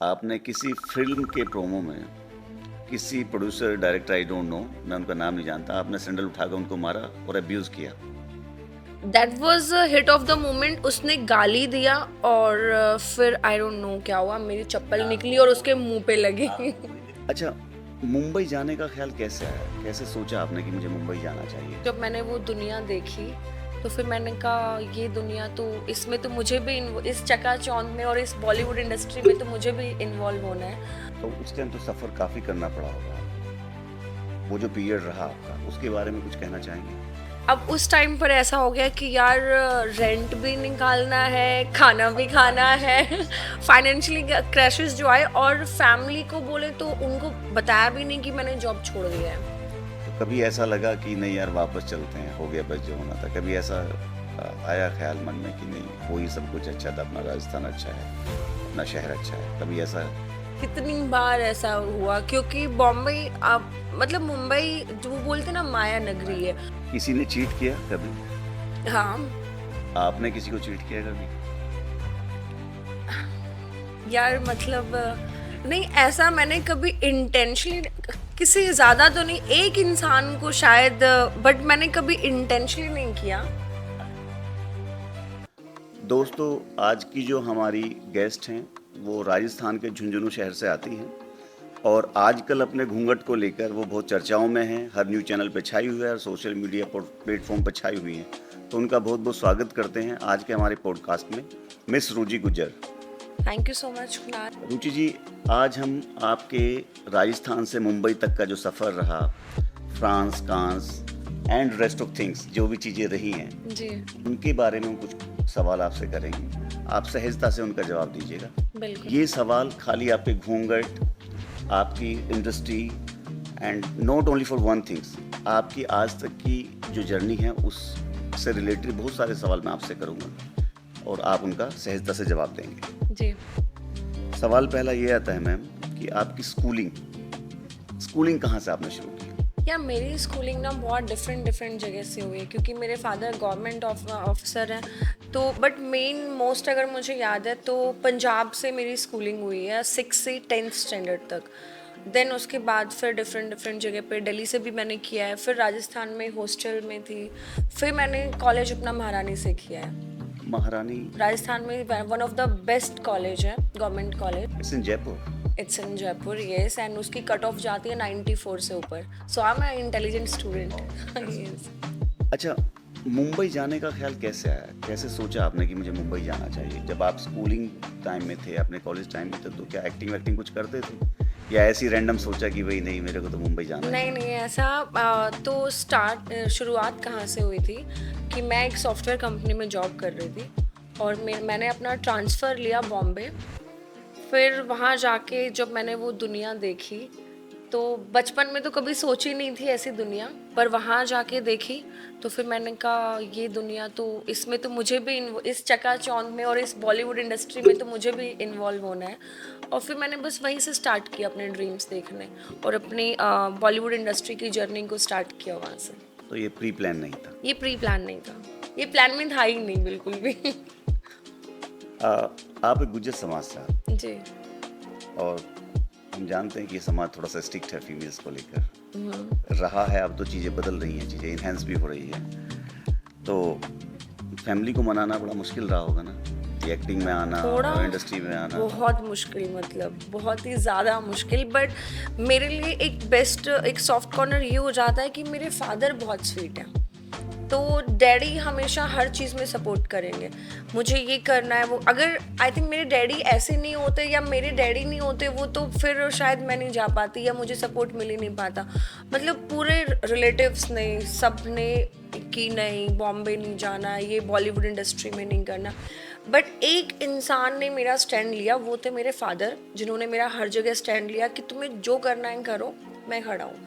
आपने किसी फ़िल्म के प्रोमो में किसी producer, director I don't know, मैं उनका नाम नहीं जानता, आपने सैंडल उठाकर उनको मारा और अब्यूज़ किया। That was hit of the moment. उसने गाली दिया और फिर आई डोंट नो क्या हुआ, मेरी चप्पल निकली और उसके मुंह पे लगी। अच्छा, मुंबई जाने का ख़्याल कैसे आया? कैसे सोचा आपने कि मुझे मुंबई जाना चाहिए? जब मैंने वो दुनिया देखी तो फिर मैंने कहा ये दुनिया तो, इसमें तो मुझे भी इस चकाचौंध में और इस बॉलीवुड इंडस्ट्री में तो मुझे भी इन्वॉल्व होना है। तो उस टाइम तो सफ़र काफ़ी करना पड़ा होगा। वो जो पीरियड रहा आपका, उसके बारे में कुछ कहना चाहेंगे? अब उस टाइम पर ऐसा हो गया कि यार रेंट भी निकालना है, खाना भी खाना है। फाइनेंशियली क्रैशेस जो आए, और फैमिली को बोले तो उनको बताया भी नहीं कि मैंने जॉब छोड़ दिया है। तो कभी ऐसा लगा कि नहीं यार वापस चलते हैं, हो गया बस जो होना था? कभी ऐसा आया ख्याल मन में कि नहीं वही सब कुछ अच्छा था, अपना राजस्थान अच्छा है, अपना शहर अच्छा है? कभी ऐसा? कितनी बार ऐसा हुआ, क्योंकि बॉम्बे आप मतलब मुंबई जो वो बोलते ना माया नगरी है। किसी ने चीट किया कभी? हाँ आपने किसी को चीट किया कभी? यार, मतलब नहीं, ऐसा मैंने कभी इंटेंशनली किसी ज़्यादा तो नहीं, एक इंसान को शायद, बट मैंने कभी इंटेंशनली नहीं किया। दोस्तों, आज की जो हमारी गेस्ट हैं वो राजस्थान के झुंझुनू शहर से आती हैं और आजकल अपने घूंघट को लेकर वो बहुत चर्चाओं में हैं, हर न्यूज़ चैनल पे छाई हुई है और सोशल मीडिया प्लेटफॉर्म पर छाई हुई हैं। तो उनका बहुत बहुत स्वागत करते हैं आज के हमारे पॉडकास्ट में, miss Ruchi Gujjar. Thank you so much Kunal. Ruchi ji, आज हम आपके राजस्थान से मुंबई तक का जो सफ़र रहा, France, Cannes and rest of things, जो भी चीज़ें रही हैं, जी उनके बारे में हम कुछ सवाल आपसे करेंगे। आप सहजता से उनका जवाब दीजिएगा। बिल्कुल। ये सवाल खाली आपके घूंघट, आपकी industry and not only for one things, आपकी आज तक की जो जर्नी है उससे रिलेटेड बहुत सारे सवाल मैं आपसे करूँगा और आप उनका सहजता से जवाब देंगे। जी सवाल पहला ये आता है मैम कि आपकी स्कूलिंग कहाँ से आपने शुरू की? या मेरी स्कूलिंग ना बहुत डिफरेंट जगह से हुई है, क्योंकि मेरे फादर गवर्नमेंट ऑफिसर हैं। तो बट मेन मोस्ट अगर मुझे याद है तो पंजाब से मेरी स्कूलिंग हुई है 6 से 10th स्टैंडर्ड तक। देन उसके बाद फिर डिफरेंट जगह पे, दिल्ली से भी मैंने किया है, फिर राजस्थान में हॉस्टल में थी, फिर मैंने कॉलेज अपना महारानी से किया है। महारानी? राजस्थान में one of the best college है, government college. It's in Jaipur. It's in Jaipur, yes, and उसकी कट ऑफ जाती है 94 से ऊपर। So I am an intelligent student. Yes. अच्छा, मुंबई जाने का ख्याल कैसे आया? कैसे सोचा आपने कि मुझे मुंबई जाना चाहिए? जब आप स्कूलिंग टाइम में थे, अपने कॉलेज टाइम में थे, तो क्या एक्टिंग वैक्टिंग कुछ करते थे या ऐसे ही रैंडम सोचा कि भाई नहीं मेरे को तो मुंबई जाना है? नहीं नहीं, ऐसा तो शुरुआत कहाँ से हुई थी कि मैं एक सॉफ्टवेयर कंपनी में जॉब कर रही थी और मैंने अपना ट्रांसफ़र लिया बॉम्बे। फिर वहाँ जाके जब मैंने वो दुनिया देखी, तो बचपन में तो कभी सोची नहीं थी ऐसी दुनिया, पर वहाँ जाके देखी तो फिर मैंने कहा ये दुनिया तो, इसमें तो मुझे भी इस चकाचौंध में और इस बॉलीवुड इंडस्ट्री में तो मुझे भी इन्वॉल्व होना है। और फिर मैंने बस वहीं से स्टार्ट किया अपने ड्रीम्स देखने और अपनी बॉलीवुड इंडस्ट्री की जर्नी को स्टार्ट किया वहाँ से। तो ये प्री प्लान नहीं था? ये प्री प्लान नहीं था, ये प्लान में था ही नहीं बिल्कुल भी। आप एक गुज्जर समाज से आते जी। हैं और हम जानते हैं कि ये समाज थोड़ा सा स्ट्रिक्ट है फीमेल्स को लेकर, रहा है। अब तो चीज़ें बदल रही हैं, चीज़ें इन्हेंस भी हो रही है, तो फैमिली को मनाना बड़ा मुश्किल रहा होगा ना, ये एक्टिंग में आना थोड़ा और इंडस्ट्री में आना? बहुत मुश्किल, मतलब बहुत ही ज़्यादा मुश्किल। बट मेरे लिए एक सॉफ्ट कॉर्नर ये हो जाता है कि मेरे फादर बहुत स्वीट हैं, तो डैडी हमेशा हर चीज़ में सपोर्ट करेंगे। मुझे ये करना है, वो अगर आई थिंक मेरे डैडी ऐसे नहीं होते या मेरे डैडी नहीं होते वो, तो फिर शायद मैं नहीं जा पाती या मुझे सपोर्ट मिल ही नहीं पाता। मतलब पूरे रिलेटिव्स ने, सब ने कि नहीं बॉम्बे नहीं जाना, ये बॉलीवुड इंडस्ट्री में नहीं करना। बट एक इंसान ने मेरा स्टैंड लिया, वो थे मेरे फादर, जिन्होंने मेरा हर जगह स्टैंड लिया कि तुम्हें जो करना है करो, मैं खड़ा हूँ।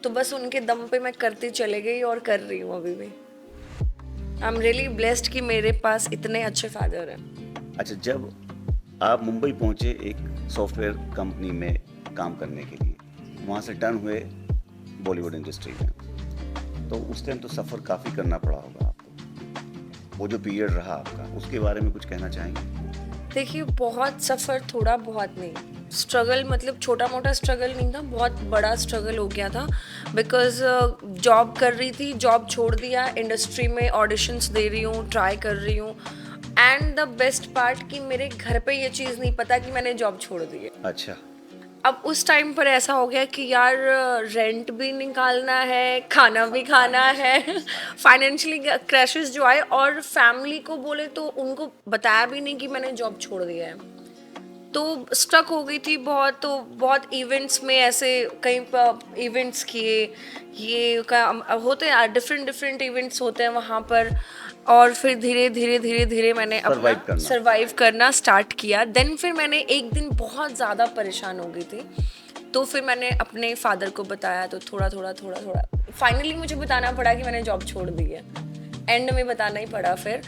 तो बस उनके दम पे मैं करती चले गई और कर रही हूँ अभी भी। आई एम रियली ब्लेस्ड कि मेरे पास इतने अच्छे फादर हैं। अच्छा, जब आप मुंबई पहुंचे एक सॉफ्टवेयर कंपनी में काम करने के लिए, वहाँ से टर्न हुए बॉलीवुड इंडस्ट्री में, तो उस टाइम तो सफ़र काफ़ी करना पड़ा होगा आपको। वो जो पीरियड रहा आपका, उसके बारे में कुछ कहना चाहेंगे? देखिए, बहुत सफ़र, थोड़ा बहुत नहीं, स्ट्रगल मतलब छोटा मोटा स्ट्रगल नहीं था, बहुत बड़ा स्ट्रगल हो गया था। बिकॉज जॉब कर रही थी, जॉब छोड़ दिया, इंडस्ट्री में ऑडिशंस दे रही हूँ, ट्राई कर रही हूँ। एंड द बेस्ट पार्ट कि मेरे घर पे ये चीज़ नहीं पता कि मैंने जॉब छोड़ दी है। अच्छा। अब उस टाइम पर ऐसा हो गया कि यार रेंट भी निकालना है, खाना भी खाना है, फाइनेंशियली क्रैशेस जो आए, और फैमिली को बोले तो उनको बताया भी नहीं कि मैंने जॉब छोड़ दिया है। तो स्टक हो गई थी बहुत। तो बहुत इवेंट्स में ऐसे कहीं पर इवेंट्स किए, होते हैं डिफरेंट डिफरेंट इवेंट्स होते हैं वहाँ पर। और फिर धीरे धीरे धीरे धीरे मैंने Survive अपना करना। सरवाइव करना स्टार्ट किया। देन फिर मैंने एक दिन बहुत ज़्यादा परेशान हो गई थी, तो फिर मैंने अपने फादर को बताया। तो थोड़ा थोड़ा थोड़ा थोड़ा फाइनली मुझे बताना पड़ा कि मैंने जॉब छोड़ दी है। एंड में बताना ही पड़ा। फिर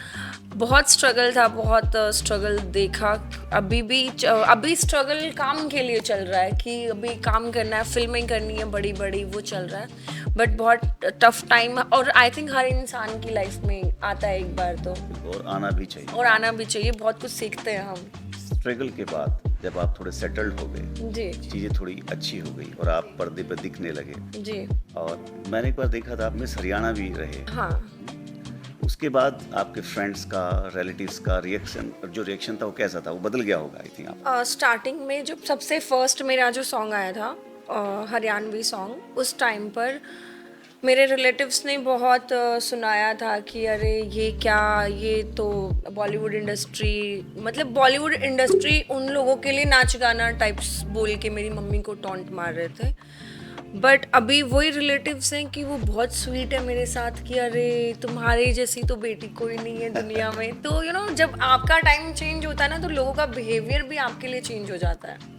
बहुत स्ट्रगल था, बहुत स्ट्रगल देखा। अभी स्ट्रगल काम के लिए चल रहा है कि अभी काम करना है, फिल्में करनी है बड़ी बड़ी, वो चल रहा है। बट बहुत टफ टाइम, और आई थिंक हर इंसान की लाइफ में आता है एक बार तो, और आना भी चाहिए। और आना भी चाहिए। बहुत कुछ सीखते हैं हम। स्ट्रगल के बाद जब आप थोड़े सेटल्ड हो गए, जी चीज़ें थोड़ी अच्छी हो गई और आप पर्दे पर दिखने लगे, जी। और मैंने एक बार देखा था आप मिस हरियाणा भी रहे, हाँ। उसके बाद आपके फ्रेंड्स का, रिलेटिव्स का रिएक्शन था वो कैसा था? वो बदल गया होगा आई थिंक आप। स्टार्टिंग में जब सबसे फर्स्ट मेरा जो सॉन्ग आया था, हरियाणवी सॉन्ग, उस टाइम पर मेरे रिलेटिव्स ने बहुत सुनाया था कि अरे ये क्या, ये तो बॉलीवुड इंडस्ट्री, मतलब बॉलीवुड इंडस्ट्री उन लोगों के लिए नाच गाना टाइप्स बोल के मेरी मम्मी को टॉन्ट मार रहे थे। बट अभी वही रिलेटिव्स हैं कि वो बहुत स्वीट है मेरे साथ कि अरे तुम्हारे जैसी तो बेटी कोई नहीं है दुनिया में। तो जब आपका टाइम चेंज होता है ना, तो लोगों का बिहेवियर भी आपके लिए चेंज हो जाता है।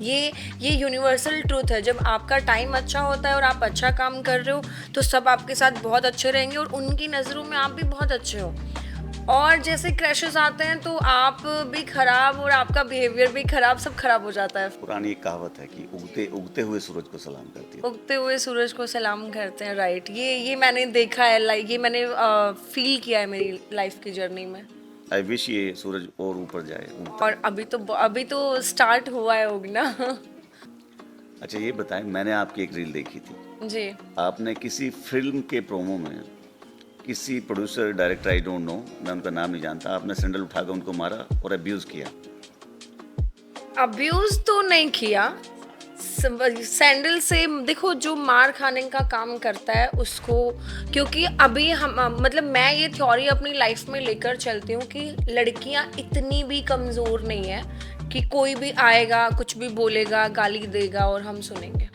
ये यूनिवर्सल ट्रूथ है। जब आपका टाइम अच्छा होता है और आप अच्छा काम कर रहे हो, तो सब आपके साथ बहुत अच्छे रहेंगे, और उनकी नज़रों में आप भी बहुत अच्छे हो। और जैसे क्रैशेस आते हैं तो आप भी खराब, और आपका बिहेवियर भी खराब, सब खराब हो जाता है। पुरानी एक कहावत है कि उगते उगते हुए सूरज को सलाम करती है। उगते हुए सूरज को सलाम करते हैं, राइट। ये मैंने देखा है, लाइक ये मैंने फील किया है मेरी लाइफ की जर्नी में। आई विश ये सूरज और ऊपर जाए, उगता। और अभी तो स्टार्ट हुआ है उगना। अच्छा ये बताएं, मैंने आपकी एक रील देखी थी, जी। आपने किसी फिल्म के प्रोमो में किसी producer, director, I don't know, मैं उनका नाम नहीं जानता, आपने सैंडल उठाकर उनको मारा और अब्यूज़ किया। अब्यूज तो नहीं किया। सैंडल से देखो, जो मार खाने का काम करता है उसको, क्योंकि अभी हम मतलब मैं ये थ्योरी अपनी लाइफ में लेकर चलती हूँ कि लड़कियाँ इतनी भी कमज़ोर नहीं है कि कोई भी आएगा, कुछ भी बोलेगा, गाली देगा और हम सुनेंगे।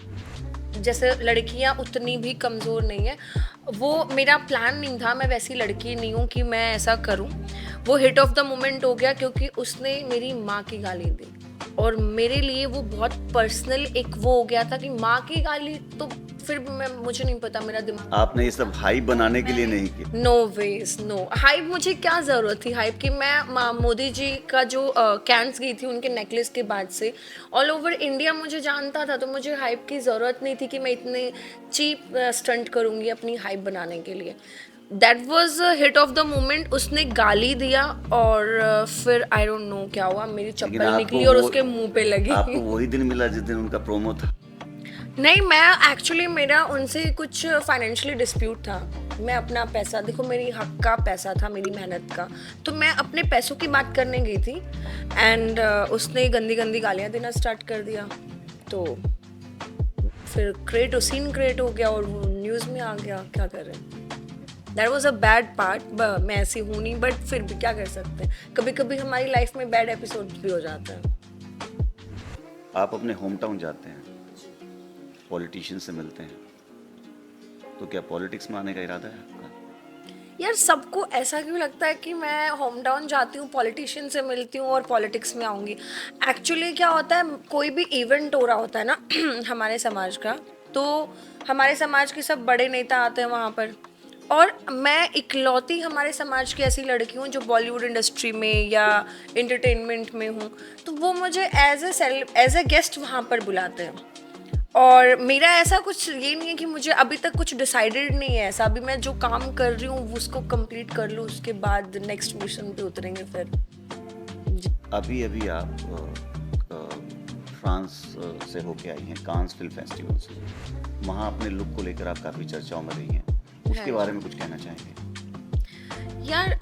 जैसे लड़कियाँ उतनी भी कमज़ोर नहीं है। वो मेरा प्लान नहीं था, मैं वैसी लड़की नहीं हूँ कि मैं ऐसा करूँ। वो हिट ऑफ द मोमेंट हो गया क्योंकि उसने मेरी माँ की गाली दी, और मेरे लिए वो बहुत पर्सनल एक वो हो गया था कि माँ की गाली। तो फिर मुझे नहीं पता, मेरा दिमाग, आपने ये सब हाइप बनाने के लिए नहीं किया? No wage, no hype. मुझे क्या ज़रूरत थी हाइप की? मैं मोदी जी का जो कैंस गई थी उनके नेकलेस के बाद से ऑल ओवर इंडिया मुझे जानता था, तो मुझे हाइप की ज़रूरत नहीं थी कि मैं इतने चीप स्टंट करूँगी अपनी हाइप बनाने के लिए। That was hit of the moment. उसने गाली दिया, और फिर आई डोंट नो क्या हुआ, मेरी लेकिन चप्पल आपको निकली और वो- उसके मुंह पे लगी। आपको वही दिन मिला जिस दिन उनका प्रोमो था? नहीं, मैं एक्चुअली, मेरा उनसे कुछ फाइनेंशियली डिस्प्यूट था। मैं अपना पैसा, देखो मेरी हक का पैसा था, मेरी मेहनत का, तो मैं अपने पैसों की बात करने गई थी। एंड उसने गंदी गंदी गालियाँ देना स्टार्ट कर दिया। तो फिर सीन क्रिएट हो गया और वो न्यूज़ में आ गया। क्या करें, that was a bad part. मैं ऐसी हूँ नहीं, बट फिर भी क्या कर सकते हैं, कभी कभी हमारी लाइफ में बैड एपिसोड भी हो जाते हैं। आप अपने होम टाउन जाते हैं, पॉलिटिशियन से मिलते हैं, तो क्या पॉलिटिक्स में आने का इरादा है आपका? यार, सबको ऐसा क्यों लगता है कि मैं होम टाउन जाती हूँ, पॉलिटिशियन से मिलती हूँ और पॉलिटिक्स में आऊँगी? एक्चुअली क्या होता है, कोई भी इवेंट हो रहा होता है ना हमारे समाज का, तो हमारे समाज के सब बड़े नेता आते हैं वहाँ पर, और मैं इकलौती हमारे समाज की ऐसी लड़की हूँ जो बॉलीवुड इंडस्ट्री में या एंटरटेनमेंट में हूँ। तो वो मुझे एज ए गेस्ट वहाँ पर बुलाते हैं। और मेरा ऐसा कुछ ये नहीं है कि मुझे अभी तक कुछ डिसाइडेड नहीं है ऐसा। अभी मैं जो काम कर रही हूँ उसको कंप्लीट कर लूँ, उसके बाद नेक्स्ट मिशन पे उतरेंगे फिर। अभी अभी आप फ्रांस से होके आई हैं, कांस फिल्म फेस्टिवल से। वहाँ अपने लुक को लेकर आप काफ़ी चर्चाओं में रही हैं, उसके है। बारे में कुछ कहना चाहेंगे? यार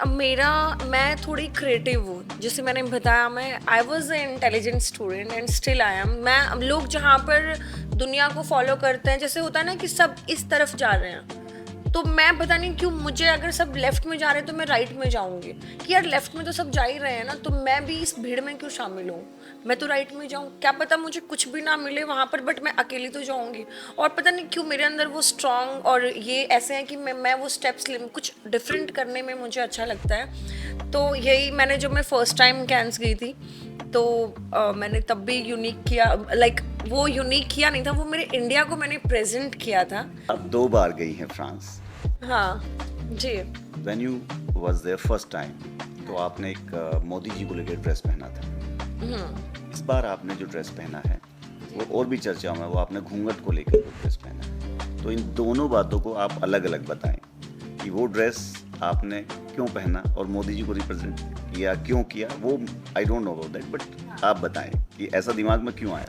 मैं थोड़ी क्रिएटिव हूँ, जैसे मैंने बताया, मैं I was a intelligent student and still I am. मैं लोग जहाँ पर दुनिया को फॉलो करते हैं, जैसे होता है ना कि सब इस तरफ जा रहे हैं, तो मैं पता नहीं क्यों, मुझे अगर सब लेफ्ट में जा रहे हैं तो मैं राइट में जाऊंगी कि यार लेफ्ट में तो सब जा ही रहे हैं ना, तो मैं भी इस भीड़ में क्यों शामिल हूँ, मैं तो राइट में जाऊँ। क्या पता मुझे कुछ भी ना मिले वहाँ पर, बट मैं अकेली तो जाऊँगी। और पता नहीं क्यों मेरे अंदर वो स्ट्रांग और ये ऐसे हैं कि मैं वो स्टेप्स ले, कुछ डिफरेंट करने में मुझे अच्छा लगता है। तो यही मैंने, जब मैं फर्स्ट टाइम कैंस गई थी तो मैंने तब भी यूनिक किया, लाइक वो यूनिक किया नहीं था, वो मेरे इंडिया को मैंने प्रेजेंट किया था। आप 2 बार गई हैं फ्रांस। हाँ जी। When you was there first time, तो आपने एक मोदी जी को लेकर ड्रेस पहना था। इस बार आपने जो ड्रेस पहना है वो और भी चर्चाओं में, वो आपने घूंघट को लेकर जो ड्रेस पहना है। तो इन दोनों बातों को आप अलग अलग बताएं कि वो ड्रेस आपने क्यों पहना और मोदी जी को रिप्रेजेंट किया, क्यों किया। वो I don't know about that, but आप बताएं कि ऐसा दिमाग में क्यों आया।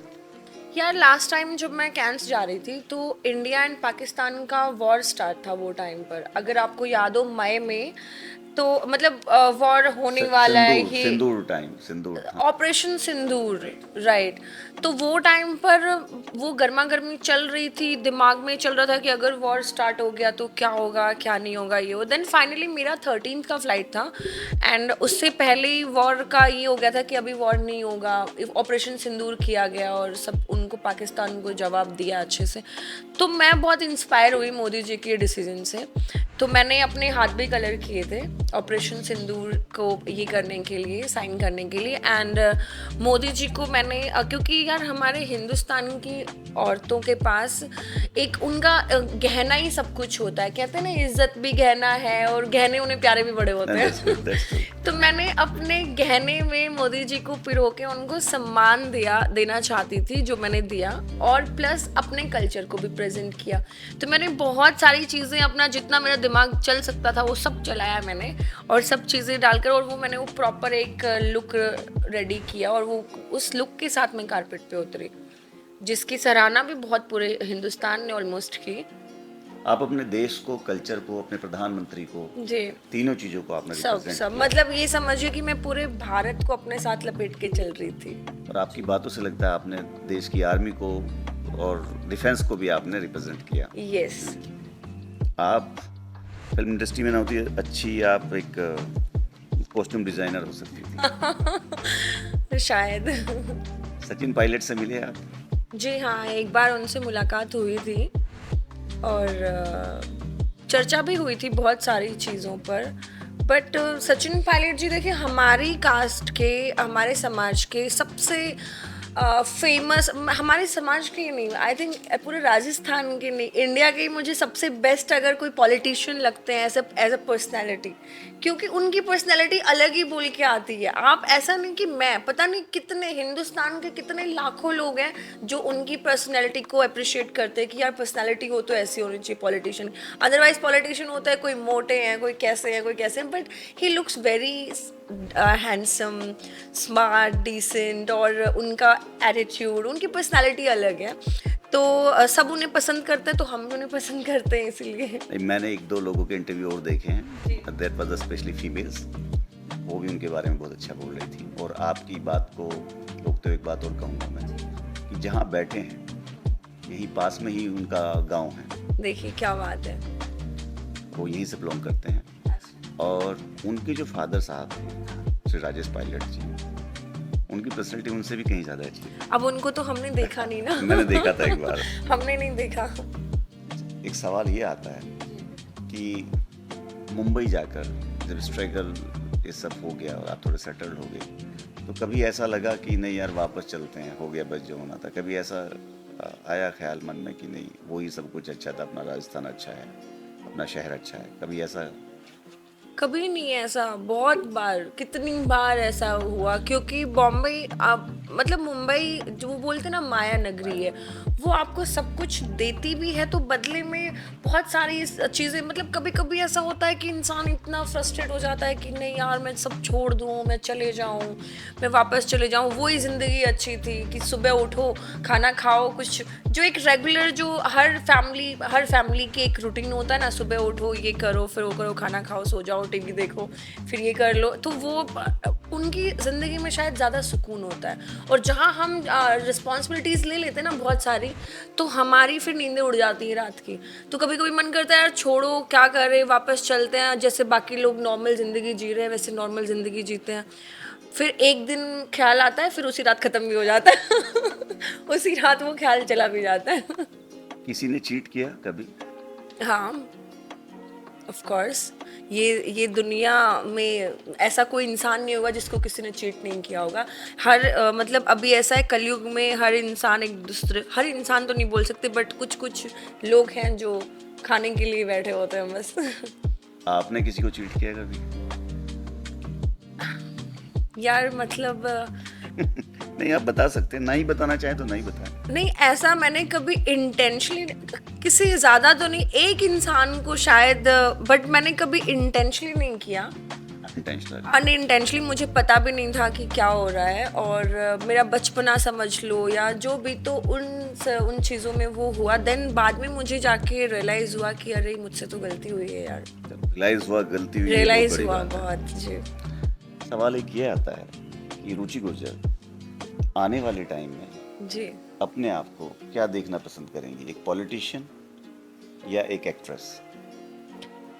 यार लास्ट टाइम जब मैं कैंस जा रही थी तो इंडिया एंड पाकिस्तान का वॉर स्टार्ट था वो टाइम पर, अगर आपको याद हो, मई में, तो मतलब वॉर होने वाला है ये, सिंदूर था। ऑपरेशन सिंदूर, राइट। तो वो टाइम पर वो गर्मा गर्मी चल रही थी, दिमाग में चल रहा था कि अगर वॉर स्टार्ट हो गया तो क्या होगा क्या नहीं होगा, ये हो। देन फाइनली मेरा 13th का फ्लाइट था एंड उससे पहले ही वॉर का ये हो गया था कि अभी वॉर नहीं होगा, ऑपरेशन सिंदूर किया गया और सब उनको, पाकिस्तान को जवाब दिया अच्छे से। तो मैं बहुत इंस्पायर हुई मोदी जी के डिसीजन से, तो मैंने अपने हाथ भी कलर किए थे ऑपरेशन सिंदूर को ये करने के लिए, साइन करने के लिए। एंड मोदी जी को मैंने क्योंकि यार हमारे हिंदुस्तान की औरतों के पास एक उनका गहना ही सब कुछ होता है, कहते हैं ना इज्जत भी गहना है और गहने उन्हें प्यारे भी बड़े होते हैं। तो मैंने अपने गहने में मोदी जी को पिरो के उनको सम्मान देना चाहती थी, जो मैंने दिया, और प्लस अपने कल्चर को भी प्रेजेंट किया। तो मैंने बहुत सारी चीज़ें, अपना जितना मेरा दिमाग चल सकता था वो सब चलाया मैंने, और सब चीज़ें डालकर, और वो मैंने वो प्रॉपर एक लुक रेडी किया, और वो उस लुक के साथ मैं कारपेट पे उतरी, जिसकी सराहना भी बहुत पूरे हिंदुस्तान ने ऑलमोस्ट की। आप अपने देश को, कल्चर को, अपने प्रधानमंत्री को, जी, तीनों चीजों को आपने सब रिप्रेजेंट सब किया। मतलब ये समझिए कि मैं पूरे भारत को अपने साथ लपेट के चल रही थी। और आपकी बातों से लगता है आपने देश की आर्मी को और डिफेंस को भी आपने रिप्रेजेंट किया। यस। आप फिल्म इंडस्ट्री में ना होती अच्छी, आप एक कॉस्ट्यूम डिजाइनर हो सकती थी। शायद। सचिन पायलट से मिले आप? जी हाँ, एक बार उनसे मुलाकात हुई थी और चर्चा भी हुई थी बहुत सारी चीज़ों पर। बट सचिन पायलट जी देखिए, हमारी कास्ट के, हमारे समाज के सबसे फेमस, हमारे समाज के ही नहीं, आई थिंक पूरे राजस्थान के नहीं, इंडिया के ही मुझे सबसे बेस्ट अगर कोई पॉलिटिशियन लगते हैं एज अ पर्सनैलिटी, क्योंकि उनकी पर्सनैलिटी अलग ही बोल के आती है। आप ऐसा नहीं कि मैं, पता नहीं कितने हिंदुस्तान के कितने लाखों लोग हैं जो उनकी पर्सनैलिटी को अप्रिशिएट करते हैं कि यार पर्सनैलिटी हो तो ऐसी होनी चाहिए पॉलिटिशियन। अदरवाइज पॉलिटिशियन होता है कोई मोटे हैं, कोई कैसे हैं, कोई कैसे हैं, but he looks very handsome, smart, decent, और उनका एटीट्यूड, उनकी पर्सनैलिटी अलग है। तो सब उन्हें पसंद करते हैं, तो हम भी उन्हें पसंद करते हैं इसीलिए। मैंने 1-2 लोगों के इंटरव्यू और देखे हैं, दैट वाज स्पेशली फीमेल्स, वो भी उनके बारे में बहुत अच्छा बोल रही थी। और आपकी बात को रोकते हुए एक बात और कहूँगा मैं कि जहाँ बैठे हैं यहीं पास में ही उनका गांव है। देखिए क्या बात है। वो यहीं से बिलोंग करते हैं, और उनके जो फादर साहब हैं श्री राजेश पायलट जी, उनकी पर्सनैलिटी उनसे भी कहीं ज़्यादा अच्छी है। अब उनको तो हमने देखा नहीं ना। मैंने देखा था एक बार। हमने नहीं देखा। एक सवाल ये आता है कि मुंबई जाकर जब स्ट्रगल ये सब हो गया और आप थोड़े सेटल्ड हो गए, तो कभी ऐसा लगा कि नहीं यार वापस चलते हैं, हो गया बस जो होना था? कभी ऐसा आया ख्याल मन में कि नहीं वही सब कुछ अच्छा था, अपना राजस्थान अच्छा है, अपना शहर अच्छा है? कभी ऐसा? कभी नहीं ऐसा, बहुत बार, कितनी बार ऐसा हुआ, क्योंकि बॉम्बे, आप मतलब मुंबई जो वो बोलते हैं ना माया नगरी है, वो आपको सब कुछ देती भी है तो बदले में बहुत सारी चीज़ें, मतलब कभी कभी ऐसा होता है कि इंसान इतना फ्रस्ट्रेट हो जाता है कि नहीं यार मैं सब छोड़ दूँ, मैं चले जाऊँ, मैं वापस चले जाऊँ, वही ज़िंदगी अच्छी थी कि सुबह उठो, खाना खाओ, कुछ जो एक रेगुलर जो हर फैमिली की एक रूटीन होता है ना, सुबह उठो, ये करो, फिर वो करो, खाना खाओ, सो जाओ, टीवी देखो, फिर ये कर लो, तो वो उनकी ज़िंदगी में शायद ज़्यादा सुकून होता है। और जहाँ हम रिस्पॉन्सिबिलिटीज़ ले लेते हैं ना बहुत सारी, तो हमारी फिर नींदें उड़ जाती हैं रात की। तो कभी कभी मन करता है यार छोड़ो, क्या करें, वापस चलते हैं, जैसे बाकी लोग नॉर्मल ज़िंदगी जी रहे हैं वैसे नॉर्मल ज़िंदगी जीते हैं। फिर एक दिन ख्याल आता है, फिर उसी रात ख़त्म भी हो जाता है उसी रात वो ख्याल चला भी जाता है किसी ने चीट किया कभी? हाँ, ऑफ कोर्स। ये दुनिया में ऐसा कोई इंसान नहीं होगा जिसको किसी ने चीट नहीं किया होगा। मतलब अभी ऐसा है कलयुग में, हर इंसान तो नहीं बोल सकते, बट कुछ कुछ लोग हैं जो खाने के लिए बैठे होते हैं बस आपने किसी को चीट किया कभी? यार मतलब नहीं, आप बता सकते हैं, नहीं बताना चाहें तो नहीं बताएं। नहीं, ऐसा मैंने कभी इंटेंशनली, किसी ज़्यादा तो नहीं, एक इंसान को शायद, बट मैंने कभी इंटेंशनली नहीं किया। इंटेंशनल। अनइंटेंशनली मुझे पता भी नहीं था कि क्या हो रहा है, और मेरा बचपना समझ लो या जो भी, तो उन चीज़ों में वो हुआ। देन बाद में मुझे जाके रियलाइज़ हुआ कि अरे मुझसे तो गलती हुई है यार। रियलाइज हुआ गलती हुई, ये बहुत रियलाइज़ बड़ी हुआ बात है। बहुत जी। सवाल एक ये आता है कि रुचि गुर्जर आने वाले टाइम में जी अपने आप को क्या देखना पसंद करेंगी, एक पॉलिटिशियन या एक एक्ट्रेस?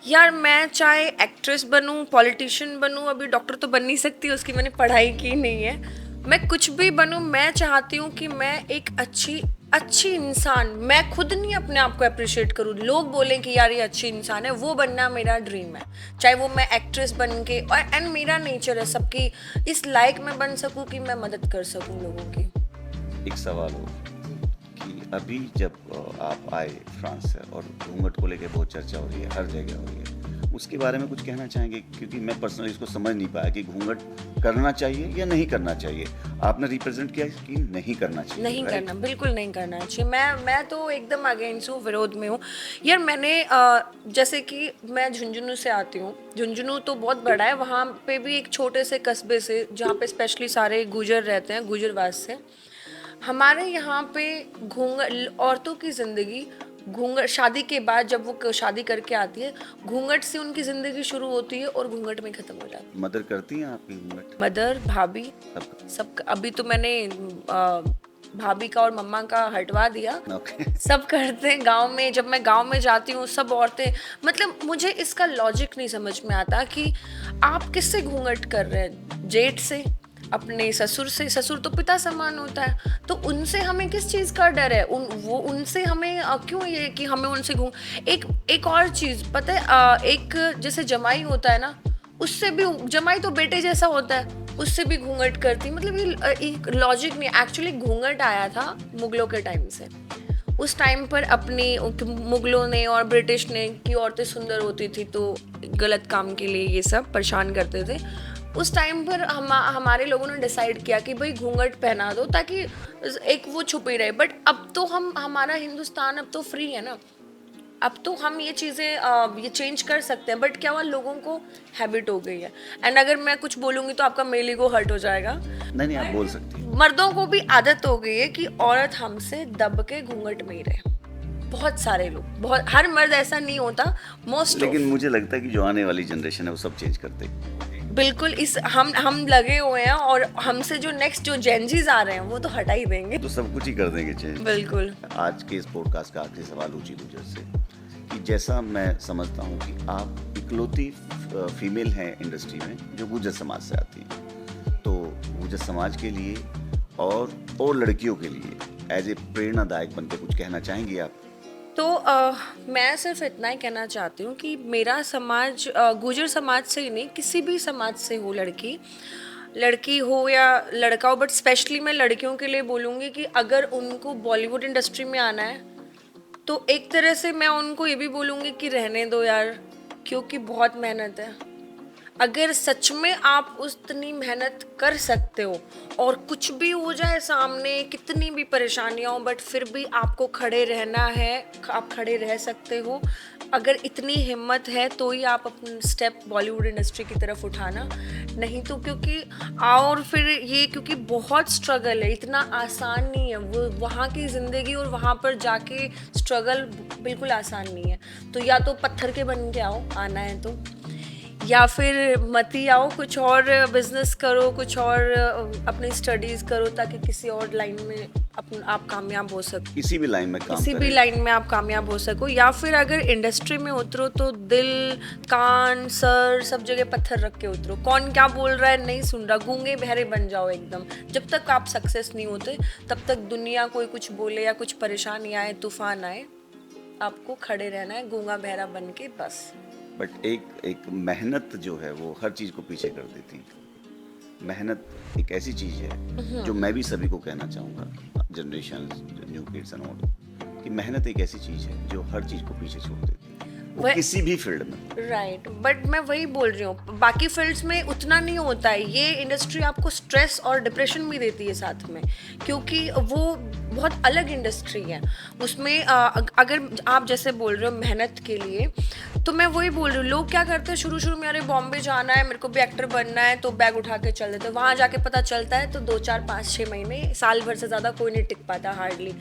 यार मैं चाहे एक्ट्रेस बनूं, पॉलिटिशियन बनूं, अभी डॉक्टर तो बन नहीं सकती, उसकी मैंने पढ़ाई की नहीं है। मैं कुछ भी बनूं, मैं चाहती हूँ कि मैं एक अच्छी इंसान, मैं खुद नहीं अपने आप को अप्रिशिएट करूँ, लोग बोलें कि यार ये अच्छी इंसान है, वो बनना मेरा ड्रीम है। चाहे वो मैं एक्ट्रेस बन के, और एंड मेरा नेचर है सबकी इस लायक मैं बन सकूँ कि मैं मदद कर सकूँ लोगों की। एक सवाल हो कि अभी जब आप आए फ्रांस से और घूंघट को लेकर बहुत चर्चा हो रही है, हर जगह हो रही है, उसके बारे में कुछ कहना चाहेंगे? क्योंकि मैं पर्सनली इसको समझ नहीं पाया कि घूंघट करना चाहिए या नहीं करना चाहिए। आपने रिप्रेजेंट किया कि नहीं करना चाहिए। नहीं right? करना, बिल्कुल नहीं करना चाहिए। मैं तो एकदम अगेंस्ट हूँ, विरोध में हूँ। यार मैंने जैसे कि मैं झुंझुनू से आती हूँ, झुंझुनू तो बहुत बड़ा है, वहाँ पे भी एक छोटे से कस्बे से जहाँ पे स्पेशली सारे गुजर रहते हैं, गुजरवास से। हमारे यहाँ पे औरतों की ज़िंदगी घूंघट, शादी के बाद जब वो शादी करके आती है, घूंघट से उनकी ज़िंदगी शुरू होती है और घूंघट में ख़त्म हो जाती है। मदर करती हैं आपकी घूंघट? मदर, भाभी, सब? सब। अभी तो मैंने भाभी का और मम्मा का हटवा दिया। ओके। सब करते हैं गांव में, जब मैं गांव में जाती हूँ सब औरतें, मतलब मुझे इसका लॉजिक नहीं समझ में आता कि आप किससे घूंघट कर रहे हैं? जेठ से, अपने ससुर से। ससुर तो पिता समान होता है, तो उनसे हमें किस चीज़ का डर है? उनसे हमें क्यों ये कि हमें उनसे एक और चीज़ पता है, एक जैसे जमाई होता है ना, उससे भी, जमाई तो बेटे जैसा होता है, उससे भी घूंघट करती, मतलब ये लॉजिक नहीं। एक्चुअली घूंघट आया था मुगलों के टाइम से। उस टाइम पर अपनी मुगलों ने और ब्रिटिश ने कि औरतें सुंदर होती थी तो गलत काम के लिए ये सब परेशान करते थे। उस टाइम पर हमारे लोगों ने डिसाइड किया कि भाई घूंघट पहना दो ताकि एक वो छुपी रहे। बट अब तो हमारा हिंदुस्तान अब तो फ्री है ना, अब तो हम ये चीज़ें ये चेंज कर सकते हैं। बट क्या हुआ, लोगों को हैबिट हो गई है। एंड अगर मैं कुछ बोलूँगी तो आपका मेल ईगो हर्ट हो जाएगा। नहीं, आप बोल सकती हैं। मर्दों को भी आदत हो गई है कि औरत हमसे दब के घूंघट में ही रहे। बहुत सारे लोग, बहुत, हर मर्द ऐसा नहीं होता, मोस्ट। लेकिन मुझे लगता है कि जो आने वाली जनरेशन है वो सब चेंज कर देगी। बिल्कुल, इस हम लगे हुए हैं, और हमसे जो नेक्स्ट जो जेनजीज आ रहे हैं वो तो हटा ही देंगे। तो सब कुछ ही कर देंगे चेंज। बिल्कुल। आज के इस पॉडकास्ट का आखिरी सवाल रुचि गुर्जर से, कि जैसा मैं समझता हूँ कि आप इकलौती फीमेल हैं इंडस्ट्री में जो गुर्जर समाज से आती हैं, तो गुर्जर समाज के लिए और लड़कियों के लिए एज ए प्रेरणादायक बनकर कुछ कहना चाहेंगी आप? तो मैं सिर्फ इतना ही कहना चाहती हूँ कि मेरा समाज गुर्जर समाज से ही नहीं, किसी भी समाज से हो, लड़की हो या लड़का हो, बट स्पेशली मैं लड़कियों के लिए बोलूँगी कि अगर उनको बॉलीवुड इंडस्ट्री में आना है तो एक तरह से मैं उनको ये भी बोलूँगी कि रहने दो यार, क्योंकि बहुत मेहनत है। अगर सच में आप उतनी मेहनत कर सकते हो और कुछ भी हो जाए सामने, कितनी भी परेशानियां हो, बट फिर भी आपको खड़े रहना है, आप खड़े रह सकते हो। अगर इतनी हिम्मत है तो ही आप अपना स्टेप बॉलीवुड इंडस्ट्री की तरफ उठाना, नहीं तो क्योंकि और फिर ये क्योंकि बहुत स्ट्रगल है, इतना आसान नहीं है वो वहाँ की ज़िंदगी, और वहाँ पर जाके स्ट्रगल बिल्कुल आसान नहीं है। तो या तो पत्थर के बन के आओ, आना है तो, या फिर मत ही आओ, कुछ और बिजनेस करो, कुछ और अपनी स्टडीज़ करो, ताकि किसी और लाइन में आप कामयाब हो सको, किसी भी लाइन में काम किसी भी करें। लाइन में आप कामयाब हो सको। या फिर अगर इंडस्ट्री में उतरो तो दिल, कान, सर सब जगह पत्थर रख के उतरो। कौन क्या बोल रहा है नहीं सुन रहा, गूंगे बहरे बन जाओ एकदम। जब तक आप सक्सेस नहीं होते तब तक दुनिया कोई कुछ बोले या कुछ परेशानी आए, तूफान आए, आपको खड़े रहना है गूंगा बहरा बन के बस। बट एक मेहनत जो है वो हर चीज़ को पीछे कर देती है। मेहनत एक ऐसी चीज़ है जो मैं भी सभी को कहना चाहूँगा, generation, new kids and all, कि मेहनत एक ऐसी चीज़ है जो हर चीज़ को पीछे छोड़ देती है, वो किसी भी फील्ड में। राइट, बट मैं वही बोल रही हूँ, बाकी फील्ड्स में उतना नहीं होता है। ये इंडस्ट्री आपको स्ट्रेस और डिप्रेशन भी देती है साथ में, क्योंकि वो बहुत अलग इंडस्ट्री है। उसमें अगर आप जैसे बोल रहे हो मेहनत के लिए, तो मैं वही बोल रही हूँ, लोग क्या करते हैं शुरू शुरू में, अरे बॉम्बे जाना है, मेरे को भी एक्टर बनना है, तो बैग उठा के चल देते हैं। वहाँ जाके पता चलता है तो 2, 4, 5, 6 महीने, साल भर से ज़्यादा कोई नहीं टिक पाता हार्डली।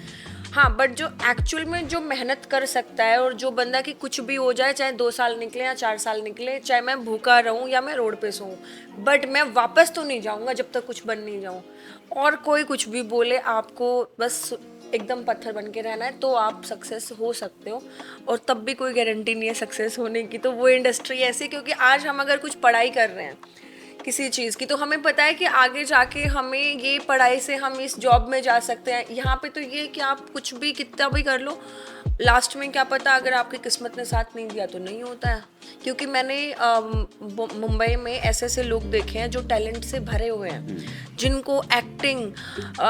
हाँ, बट जो एक्चुअल में जो मेहनत कर सकता है, और जो बंदा की कुछ भी हो जाए, चाहे 2 साल निकले या 4 साल निकले, चाहे मैं भूखा रहूं या मैं रोड पे सोऊं, बट मैं वापस तो नहीं जाऊंगा जब तक कुछ बन नहीं जाऊं। और कोई कुछ भी बोले, आपको बस एकदम पत्थर बन के रहना है, तो आप सक्सेस हो सकते हो। और तब भी कोई गारंटी नहीं है सक्सेस होने की। तो वो इंडस्ट्री ऐसी, क्योंकि आज हम अगर कुछ पढ़ाई कर रहे हैं किसी चीज़ की, तो हमें पता है कि आगे जाके हमें ये पढ़ाई से हम इस जॉब में जा सकते हैं। यहाँ पे तो ये कि आप कुछ भी कितना भी कर लो, लास्ट में क्या पता अगर आपकी किस्मत ने साथ नहीं दिया तो नहीं होता है। क्योंकि मैंने मुंबई में ऐसे ऐसे लोग देखे हैं जो टैलेंट से भरे हुए हैं, जिनको एक्टिंग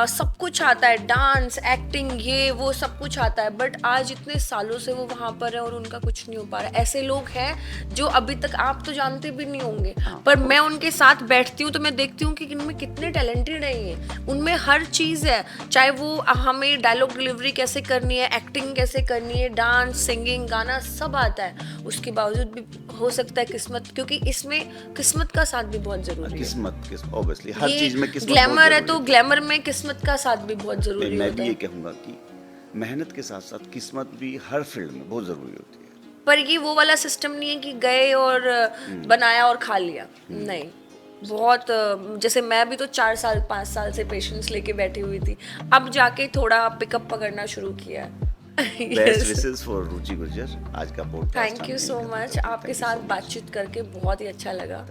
सब कुछ आता है, डांस, एक्टिंग, ये वो सब कुछ आता है, बट आज इतने सालों से वो वहाँ पर है और उनका कुछ नहीं हो पा रहा है। ऐसे लोग हैं जो अभी तक आप तो जानते भी नहीं होंगे, पर मैं उनके साथ बैठती हूँ तो मैं देखती हूँ कि इनमें कितने टैलेंटेड है ये, उनमें हर चीज़ है। चाहे वो हमें डायलॉग डिलीवरी कैसे करनी है, एक्टिंग कैसे करनी है, डांस, सिंगिंग, गाना सब आता है। उसके बावजूद भी हो सकता है किस्मत, क्योंकि इसमें किस्मत का साथ भी बहुत जरूरी है। किस्मत ऑब्वियसली हर ये चीज में किस्मत ग्लैमर है तो ग्लैमर में किस्मत का साथ भी बहुत जरूरी मैं होता भी ये है। कहूँगा कि मेहनत के साथ साथ किस्मत भी हर फील्ड में बहुत ज़रूरी होती है। पर ये वो वाला सिस्टम नहीं है कि गए और बनाया और खा लिया, नहीं। बहुत जैसे मैं भी तो 4 साल 5 साल से पेशेंस लेके बैठी हुई थी, अब जाके थोड़ा पिकअप पकड़ना शुरू किया है। बेस्ट विशेस फॉर रुचि गुर्जर। आज का podcast thank you so much, आपके साथ बातचीत करके बहुत ही अच्छा लगा।